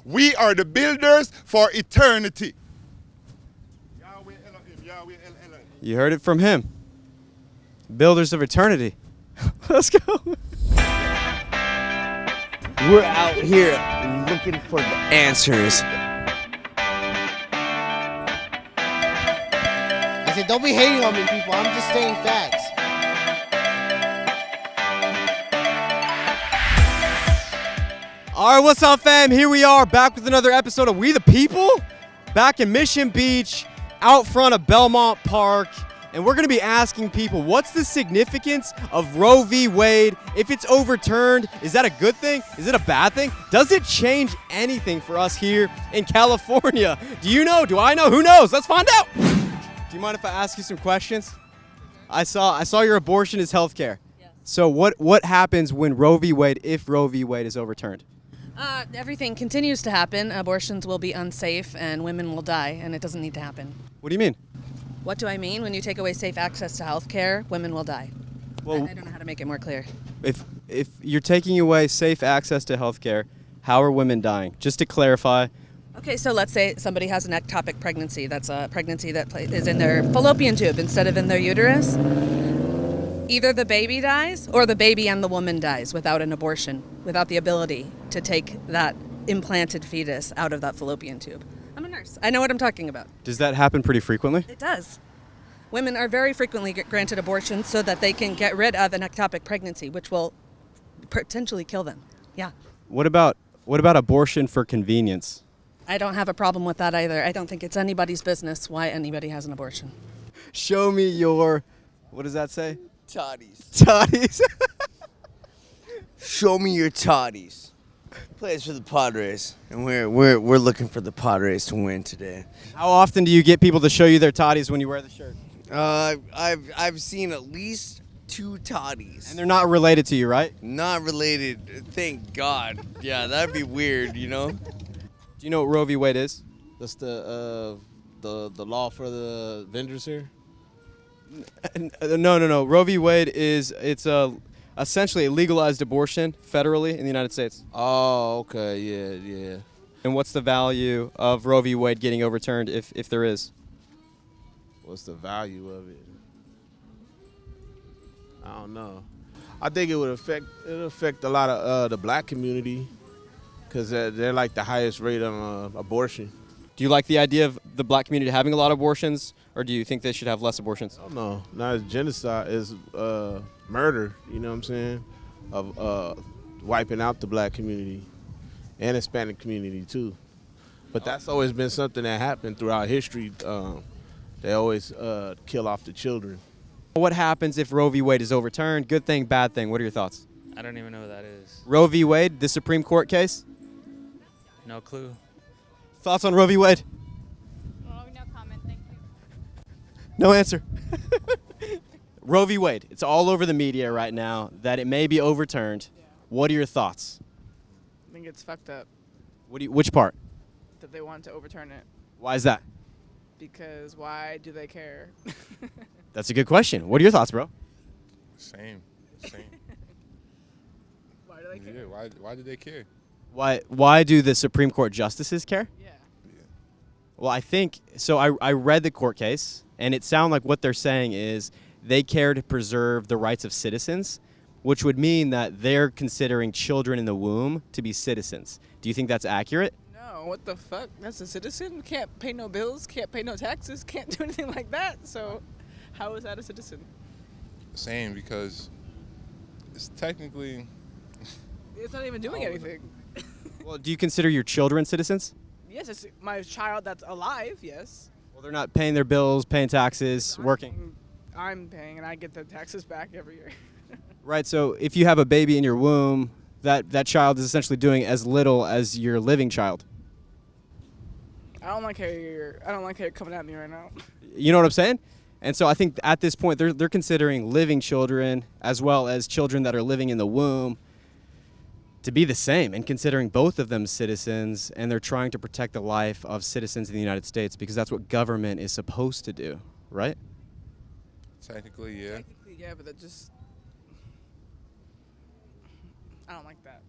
We are the builders for eternity. Yahweh Elohim, Yahweh Elohim. You heard it from him. Builders of eternity. Let's go. We're out here looking for the answers. I said, don't be hating on me, people. I'm just stating facts. All right, what's up, fam? Here we are back with another episode of We the People. Back in Mission Beach, out front of Belmont Park. And we're going to be asking people, what's the significance of Roe V Wade? If it's overturned, is that a good thing? Is it a bad thing? Does it change anything for us here in California? Do you know? Do I know? Who knows? Let's find out. Do you mind if I ask you some questions? I saw your abortion is healthcare. Yes. So what happens when Roe v. Wade, if Roe v. Wade is overturned? Everything continues to happen. Abortions will be unsafe and women will die, and it doesn't need to happen. What do you mean? What do I mean? When you take away safe access to health care, women will die. Well, I don't know how to make it more clear. If you're taking away safe access to healthcare, how are women dying? Just to clarify. Okay, so let's say somebody has an ectopic pregnancy. That's a pregnancy that is in their fallopian tube instead of in their uterus. Either the baby dies or the baby and the woman dies without an abortion, without the ability to take that implanted fetus out of that fallopian tube. I'm a nurse. I know what I'm talking about. Does that happen pretty frequently? It does. Women are very frequently granted abortions so that they can get rid of an ectopic pregnancy, which will potentially kill them. Yeah. What about abortion for convenience? I don't have a problem with that either. I don't think it's anybody's business why anybody has an abortion. Show me your, what does that say? Toddies. Toddies. Show me your toddies. Plays for the Padres, and we're looking for the Padres to win today. How often do you get people to show you their toddies when you wear the shirt? I've seen at least 2 toddies. And they're not related to you, right? Not related, thank God. Yeah, that'd be weird, you know? Do you know what Roe v. Wade is? That's the law for the vendors here. No. Roe v. Wade it's essentially a legalized abortion federally in the United States. Oh, okay, yeah. And what's the value of Roe v. Wade getting overturned if there is? What's the value of it? I don't know. I think it would affect a lot of the black community because they're like the highest rate on abortion. Do you like the idea of the black community having a lot of abortions, or do you think they should have less abortions? I don't know. Not as genocide, as murder, you know what I'm saying? Of wiping out the black community and Hispanic community too. But that's always been something that happened throughout history. They always kill off the children. What happens if Roe v. Wade is overturned? Good thing, bad thing? What are your thoughts? I don't even know what that is. Roe v. Wade, the Supreme Court case? No clue. Thoughts on Roe v. Wade? Oh, no comment, thank you. No answer. Roe v. Wade. It's all over the media right now that it may be overturned. Yeah. What are your thoughts? I think it's fucked up Which part? that they want to overturn it. Why is that? Because why do they care? That's a good question. What are your thoughts, bro? Same. Why do they care? Yeah, why do they care? Why do the Supreme Court justices care? Yeah. Well, I think so. I read the court case, and it sounds like what they're saying is they care to preserve the rights of citizens, which would mean that they're considering children in the womb to be citizens. Do you think that's accurate? No, what the fuck? That's a citizen? Can't pay no bills, can't pay no taxes, can't do anything like that. So how is that a citizen? Same, because it's technically... It's not even doing anything. Well, do you consider your children citizens? Yes, it's my child that's alive, yes. Well, they're not paying their bills, paying taxes, working. I'm paying, and I get the taxes back every year. Right, so if you have a baby in your womb, that child is essentially doing as little as your living child. I don't like how you're coming at me right now. You know what I'm saying? And so I think at this point, they're considering living children as well as children that are living in the womb to be the same, and considering both of them citizens, and they're trying to protect the life of citizens in the United States because that's what government is supposed to do, right? Technically, yeah. Technically, yeah, but that just... I don't like that.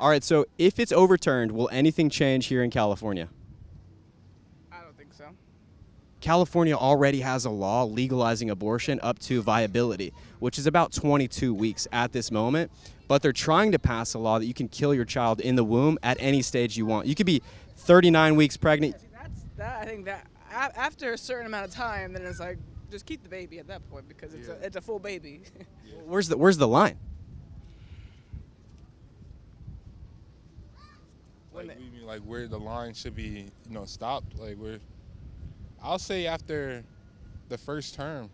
All right, so if it's overturned, will anything change here in California? I don't think so. California already has a law legalizing abortion up to viability, which is about 22 weeks at this moment. But they're trying to pass a law that you can kill your child in the womb at any stage you want. You could be 39 weeks pregnant. I think that after a certain amount of time, then it's like just keep the baby at that point because it's a full baby. Where's the line? Like, we mean like where the line should be, stopped. Like I'll say after the first term.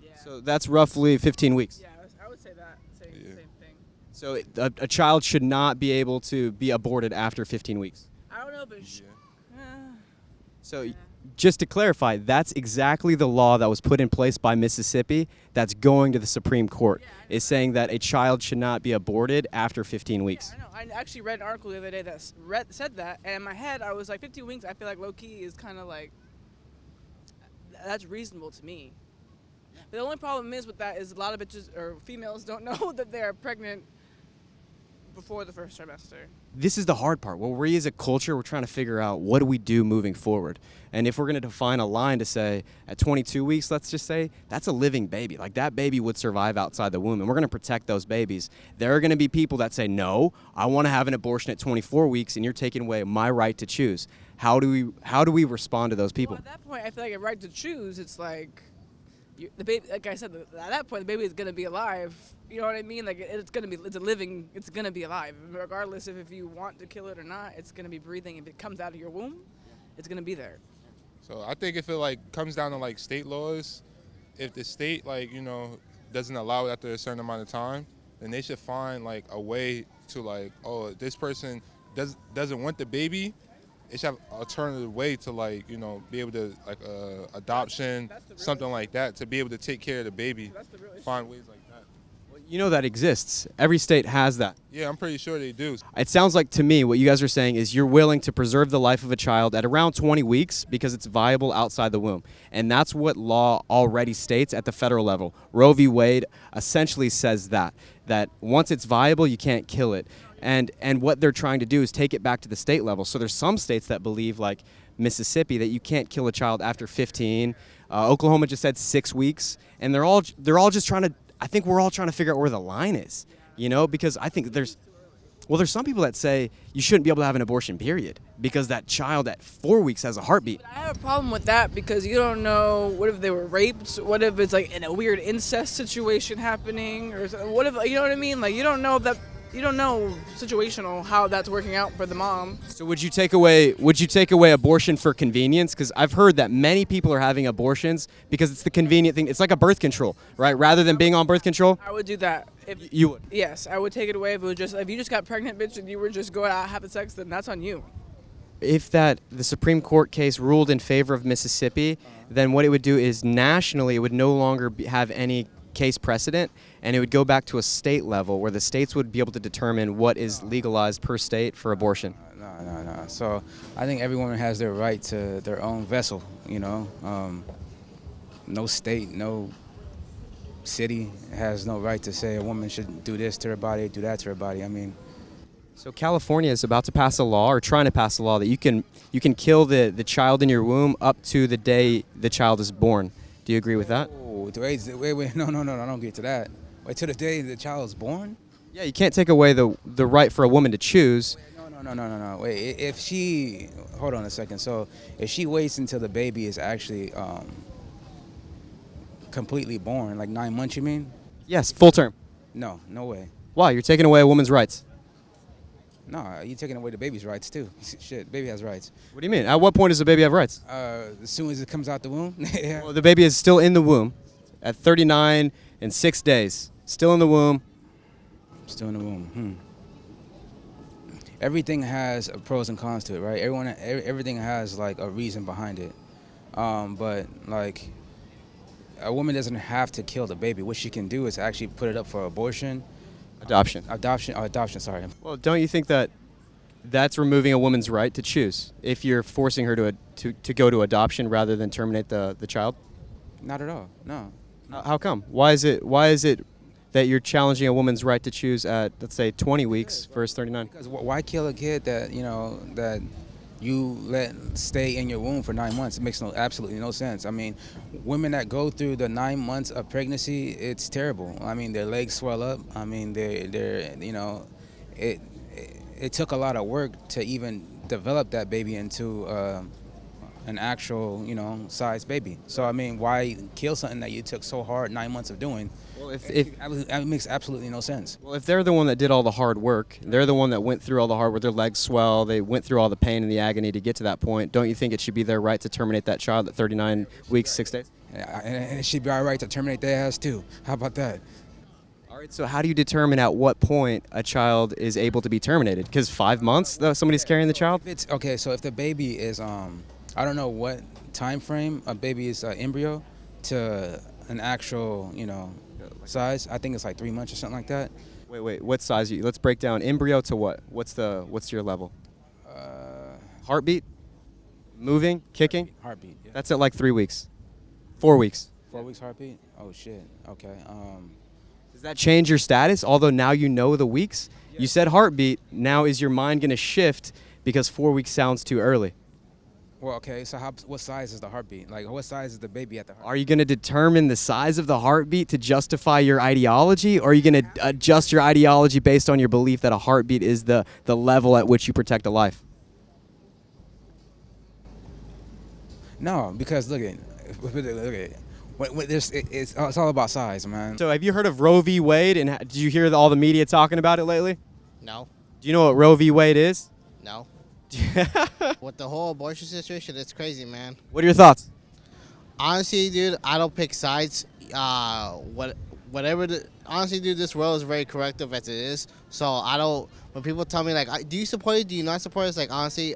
Yeah. So that's roughly 15 weeks. Yeah, I would say that. Same thing. So a child should not be able to be aborted after 15 weeks. I don't know, but So just to clarify, that's exactly the law that was put in place by Mississippi that's going to the Supreme Court, is saying that a child should not be aborted after 15 weeks. Yeah, I know. I actually read an article the other day that said that, and in my head I was like 15 weeks, I feel like low-key is kind of like, that's reasonable to me. The only problem is with that is a lot of bitches or females don't know that they're pregnant before the first trimester. This is the hard part. Well, we as a culture, we're trying to figure out what do we do moving forward. And if we're going to define a line to say at 22 weeks, let's just say that's a living baby. Like that baby would survive outside the womb and we're going to protect those babies. There are going to be people that say, no, I want to have an abortion at 24 weeks and you're taking away my right to choose. How do we respond to those people? Well, at that point, I feel like a right to choose, it's like the baby, like I said, at that point, the baby is going to be alive. You know what I mean? Like it's going to be alive. Regardless if you want to kill it or not, it's going to be breathing. If it comes out of your womb, it's going to be there. So I think if it comes down to state laws, if the state doesn't allow it after a certain amount of time, then they should find a way to this person doesn't want the baby. It should have an alternative way to be able to adoption, something like that, to be able to take care of the baby. Find ways like that. You know that exists. Every state has that. Yeah, I'm pretty sure they do. It sounds like to me what you guys are saying is you're willing to preserve the life of a child at around 20 weeks because it's viable outside the womb. And that's what law already states at the federal level. Roe V Wade essentially says that once it's viable, you can't kill it. And what they're trying to do is take it back to the state level. So there's some states that believe, like Mississippi, that you can't kill a child after 15. Oklahoma just said 6 weeks. And they're all just trying to, I think we're all trying to figure out where the line is, because I think there's some people that say you shouldn't be able to have an abortion, period, because that child at 4 weeks has a heartbeat. But I have a problem with that because you don't know, what if they were raped? What if it's in a weird incest situation happening? Or what if, you know what I mean? You don't know situational how that's working out for the mom. So would you take away abortion for convenience? Because I've heard that many people are having abortions because it's the convenient thing. It's like a birth control, right? Rather than being on birth control. I would do that. You would? Yes, I would take it away if you just got pregnant, bitch, and you were just going out having sex, then that's on you. If the Supreme Court case ruled in favor of Mississippi, then what it would do is nationally it would no longer have any case precedent, and it would go back to a state level where the states would be able to determine what is legalized per state for abortion. No. So I think every woman has their right to their own vessel, no state, no city has no right to say a woman should do this to her body, do that to her body. So California is about to pass a law, or trying to pass a law, that you can kill the child in your womb up to the day the child is born. Do you agree with that? Wait, no, I don't get to that. Wait till the day the child is born? Yeah, you can't take away the right for a woman to choose. No. Wait, hold on a second. So if she waits until the baby is actually completely born, 9 months, you mean? Yes, full term. No way. Why? You're taking away a woman's rights. No, you're taking away the baby's rights too. Shit, the baby has rights. What do you mean? At what point does the baby have rights? As soon as it comes out the womb. Yeah. Well, the baby is still in the womb at 39 and 6 days. Still in the womb. Still in the womb. Everything has pros and cons to it, right? Everything has a reason behind it. But a woman doesn't have to kill the baby. What she can do is actually put it up for abortion. Adoption, sorry. Well, don't you think that that's removing a woman's right to choose if you're forcing her to go to adoption rather than terminate the child? Not at all, no. How come? Why is it that you're challenging a woman's right to choose at, let's say, 20 weeks versus 39? Because why kill a kid that that you let stay in your womb for 9 months? It makes absolutely no sense. I mean, women that go through the 9 months of pregnancy, it's terrible. I mean, their legs swell up. I mean, they're it took a lot of work to even develop that baby into an actual, size baby. So I mean, why kill something that you took so hard 9 months of doing? Well, it makes absolutely no sense. Well, if they're the one that did all the hard work, they're the one that went through all the hard work, their legs swell, they went through all the pain and the agony to get to that point, don't you think it should be their right to terminate that child at 39 weeks, 6 days? Yeah, and it should be our right to terminate their ass too. How about that? All right, so how do you determine at what point a child is able to be terminated? Because 5 months, though, somebody's carrying the child? Okay, so if the baby is, I don't know what time frame a baby is embryo to an actual, size. I think it's like 3 months or something like that. Wait, what size? Let's break down embryo to what? What's your level? Heartbeat? Moving? Kicking? Heartbeat. Yeah. That's at like 3 weeks. 4 weeks. 4 weeks heartbeat? Oh shit. Okay. Does that change your status? Although now you know the weeks? You said heartbeat. Now is your mind going to shift because 4 weeks sounds too early? Well, okay, so what size is the heartbeat? Like, what size is the baby at the heart? Are you going to determine the size of the heartbeat to justify your ideology? Or are you going to adjust your ideology based on your belief that a heartbeat is the level at which you protect a life? No, because look at it's all about size, man. So have you heard of Roe V Wade? And did you hear all the media talking about it lately? No. Do you know what Roe V Wade is? No. With the whole abortion situation, it's crazy, man. What are your thoughts? Honestly, dude, I don't pick sides. Honestly, dude, this world is very corrective as it is. So I don't. When people tell me like, do you support it? Do you not support it? It's like honestly,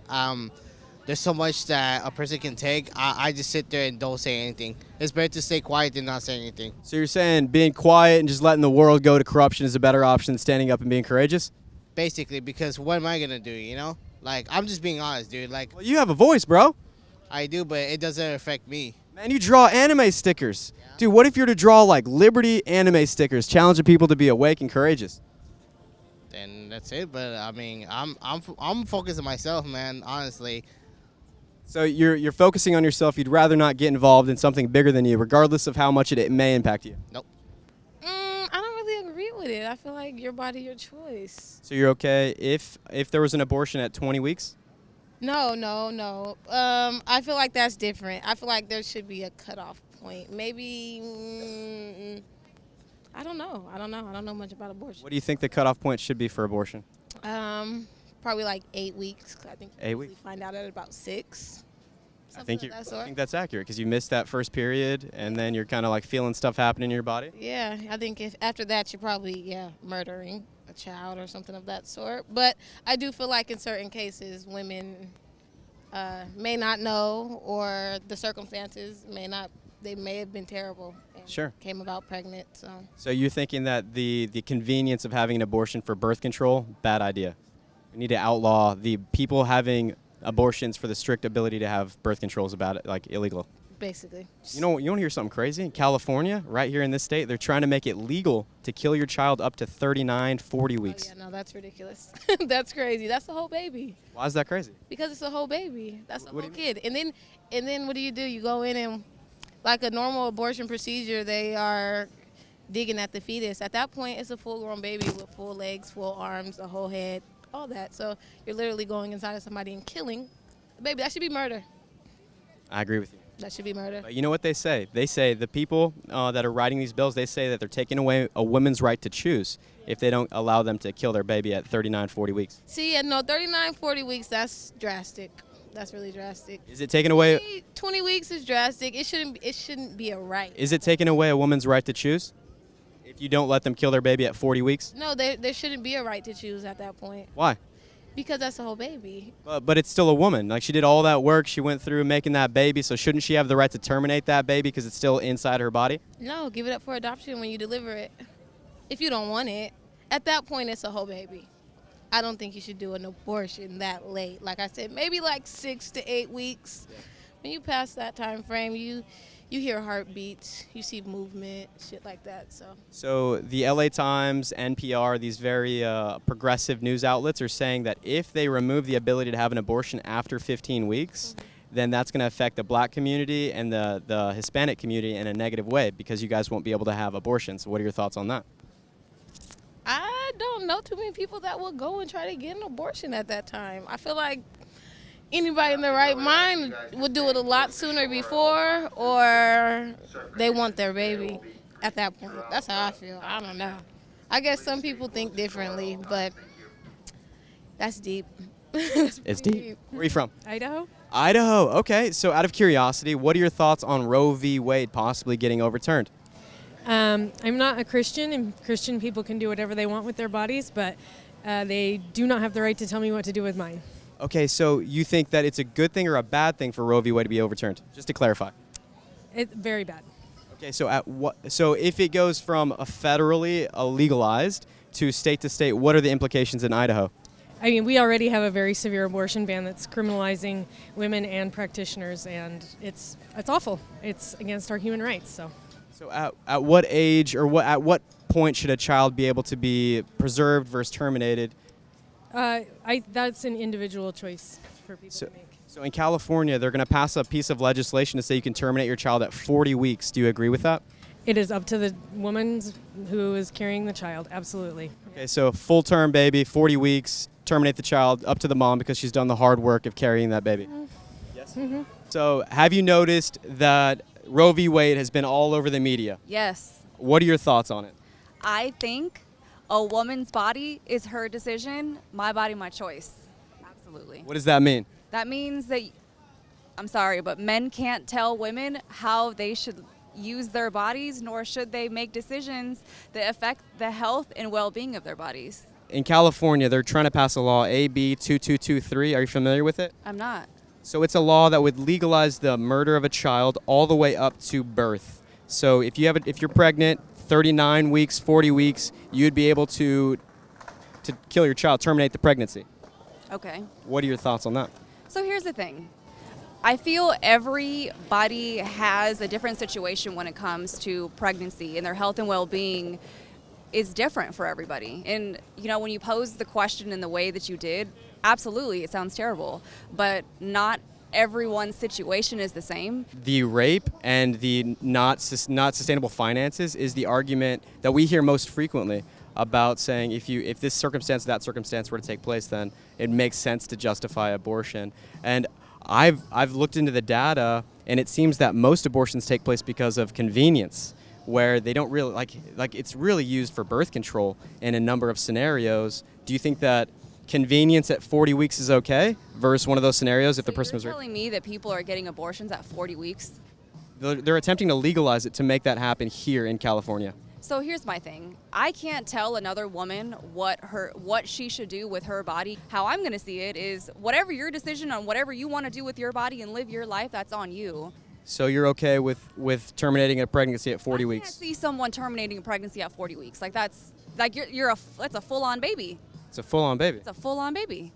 there's so much that a person can take. I just sit there and don't say anything. It's better to stay quiet than not say anything. So you're saying being quiet and just letting the world go to corruption is a better option than standing up and being courageous? Basically, because what am I gonna do? Like, I'm just being honest, dude. Like, well, you have a voice, bro. I do, but it doesn't affect me. Man, you draw anime stickers. Yeah. Dude, what if you're to draw, like, Liberty anime stickers, challenging people to be awake and courageous? Then that's it. But, I mean, I'm focused on myself, man, honestly. So you're focusing on yourself. You'd rather not get involved in something bigger than you, regardless of how much it may impact you? Nope. I don't really agree with it. I feel like your body, your choice. So you're okay if there was an abortion at 20 weeks? No. I feel like that's different. I feel like there should be a cutoff point. Maybe, I don't know. I don't know much about abortion. What do you think the cutoff point should be for abortion? Probably like 8 weeks. I think 8 weeks. We find out at about 6. I think that's accurate because you missed that first period and then you're kind of like feeling stuff happening in your body. Yeah, I think if after that you're probably murdering a child or something of that sort. But I do feel like in certain cases women may not know, or the circumstances they may have been terrible and sure. Came about pregnant. So you're thinking that the convenience of having an abortion for birth control, bad idea. We need to outlaw the people having abortions for the strict ability to have birth controls about it, like illegal. Basically. You want to hear something crazy? In California, right here in this state, they're trying to make it legal to kill your child up to 39, 40 weeks. Oh, yeah, no, that's ridiculous. That's crazy. That's the whole baby. Why is that crazy? Because it's a whole baby. That's a whole kid. And then what do? You go in and, like a normal abortion procedure, they are digging at the fetus. At that point, it's a full-grown baby with full legs, full arms, a whole head, all that. So you're literally going inside of somebody and killing the baby. That should be murder. I agree with you. That should be murder. But you know what they say? They say the people that are writing these bills, they say that they're taking away a woman's right to choose if they don't allow them to kill their baby at 39, 40 weeks. See, 39, 40 weeks, that's drastic. That's really drastic. Is it taking away? 20 weeks is drastic. It shouldn't be a right. Is it taking away a woman's right to choose if you don't let them kill their baby at 40 weeks? No, there shouldn't be a right to choose at that point. Why? Because that's the whole baby. But it's still a woman. Like, she did all that work. She went through making that baby. So shouldn't she have the right to terminate that baby because it's still inside her body? No, give it up for adoption when you deliver it. If you don't want it, at that point, it's a whole baby. I don't think you should do an abortion that late. Like I said, maybe like 6 to 8 weeks. Yeah. When you pass that time frame, you You hear heartbeats, you see movement, shit like that. So the LA Times, NPR, these very progressive news outlets are saying that if they remove the ability to have an abortion after 15 weeks, then that's going to affect the black community and the Hispanic community in a negative way because you guys won't be able to have abortions. What are your thoughts on that? I don't know too many people that will go and try to get an abortion at that time. I feel like anybody in their right mind would do it a lot sooner before, or they want their baby at that point. That's how I feel. I don't know. I guess some people think differently, but that's deep. It's deep. Where are you from? Idaho. Idaho. Okay. So out of curiosity, what are your thoughts on Roe v. Wade possibly getting overturned? I'm not a Christian, and Christian people can do whatever they want with their bodies, but they do not have the right to tell me what to do with mine. Okay, so you think that it's a good thing or a bad thing for Roe v. Wade to be overturned? Just to clarify. It's very bad. Okay, so if it goes from a federally legalized to state, what are the implications in Idaho? I mean, we already have a very severe abortion ban that's criminalizing women and practitioners, and it's awful. It's against our human rights. So at what age or at what point should a child be able to be preserved versus terminated? That's an individual choice for people to make. So in California, they're going to pass a piece of legislation to say you can terminate your child at 40 weeks. Do you agree with that? It is up to the woman who is carrying the child, absolutely. Okay, so full-term baby, 40 weeks, terminate the child, up to the mom because she's done the hard work of carrying that baby. Yes. Mm-hmm. So have you noticed that Roe v. Wade has been all over the media? Yes. What are your thoughts on it? I think a woman's body is her decision, my body, my choice. Absolutely. What does that mean? That means that, I'm sorry, but men can't tell women how they should use their bodies, nor should they make decisions that affect the health and well-being of their bodies. In California, they're trying to pass a law, AB 2223. Are you familiar with it? I'm not. So it's a law that would legalize the murder of a child all the way up to birth. So if you're pregnant, 39 weeks, 40 weeks, you'd be able to kill your child, terminate the pregnancy. Okay. What are your thoughts on that? So here's the thing. I feel everybody has a different situation when it comes to pregnancy, and their health and well-being is different for everybody. And, when you pose the question in the way that you did, absolutely, it sounds terrible, but not everyone's situation is the same. The rape and the not sustainable finances is the argument that we hear most frequently about saying if this circumstance, that circumstance were to take place, then it makes sense to justify abortion. And I've looked into the data, and it seems that most abortions take place because of convenience, where they don't really like it's really used for birth control in a number of scenarios. Do you think that convenience at 40 weeks is okay versus one of those scenarios if the person was raped? You're telling me that people are getting abortions at 40 weeks? They're attempting to legalize it to make that happen here in California. So here's my thing. I can't tell another woman what she should do with her body. How I'm going to see it is whatever your decision on whatever you want to do with your body and live your life, that's on you. So you're okay with terminating a pregnancy at 40 weeks? I can't see someone terminating a pregnancy at 40 weeks. Like that's a full-on baby. It's a full-on baby. It's a full-on baby.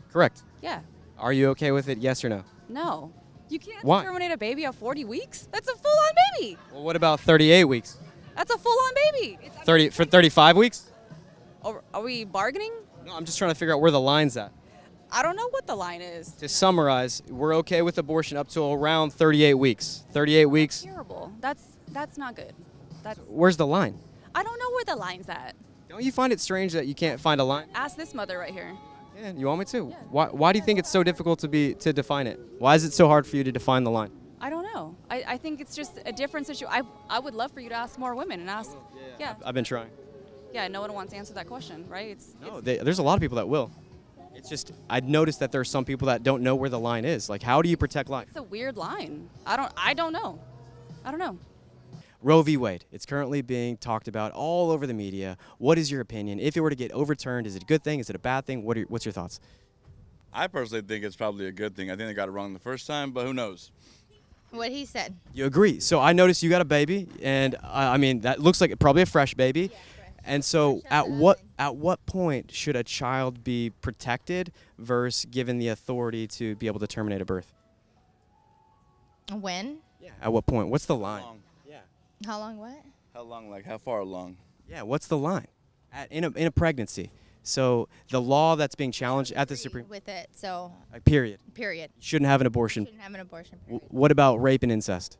Correct. Yeah. Are you okay with it, yes or no? No. You can't Why? terminate a baby at 40 weeks? That's a full-on baby. Well, what about 38 weeks? That's a full-on baby. 35 weeks? Are we bargaining? No, I'm just trying to figure out where the line's at. I don't know what the line is. To summarize, we're okay with abortion up to around 38 weeks. 38 weeks. Terrible. That's not good. Where's the line? I don't know where the line's at. Don't you find it strange that you can't find a line? Ask this mother right here. Yeah, you want me to? Yeah. Why do you think it's so difficult to define it? Why is it so hard for you to define the line? I don't know. I think it's just a different situation. I would love for you to ask more women and ask. Yeah. I've been trying. Yeah, no one wants to answer that question, right? There's a lot of people that will. It's just, I've noticed that there are some people that don't know where the line is. Like, how do you protect life? It's a weird line. I don't know. I don't know. Roe v. Wade. It's currently being talked about all over the media. What is your opinion? If it were to get overturned, is it a good thing? Is it a bad thing? What's your thoughts? I personally think it's probably a good thing. I think they got it wrong the first time, but who knows? What he said. You agree. So I noticed you got a baby, and I mean, that looks like probably a fresh baby. Yeah, and so at what point should a child be protected versus given the authority to be able to terminate a birth? When? Yeah. At what point? What's the line? How long? What? How long? Like how far along? Yeah. What's the line? In a pregnancy. So the law that's being challenged at the Supreme. With it, so. Period. Period. Shouldn't have an abortion. Shouldn't have an abortion. Period. What about rape and incest?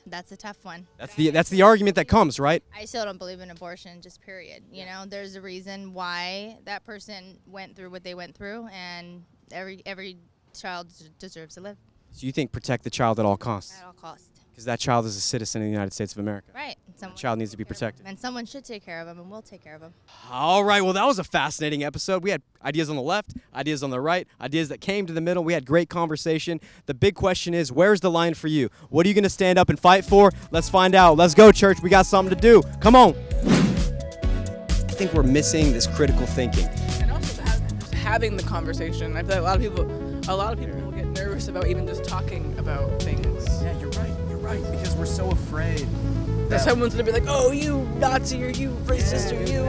That's a tough one. That's the argument that comes, right? I still don't believe in abortion, just period. You know, there's a reason why that person went through what they went through, and every child deserves to live. So you think protect the child at all costs? At all costs. Because that child is a citizen of the United States of America. Right. That child needs to be protected. And someone should take care of him, and we'll take care of him. All right, well, that was a fascinating episode. We had ideas on the left, ideas on the right, ideas that came to the middle. We had great conversation. The big question is, where's the line for you? What are you going to stand up and fight for? Let's find out. Let's go, church. We got something to do. Come on. I think we're missing this critical thinking. And also just having the conversation. I feel like a lot of people get nervous about even just talking about things. Yeah, you're right. You're right, because we're so afraid that someone's going to be like, oh, you Nazi, or you racist, or you...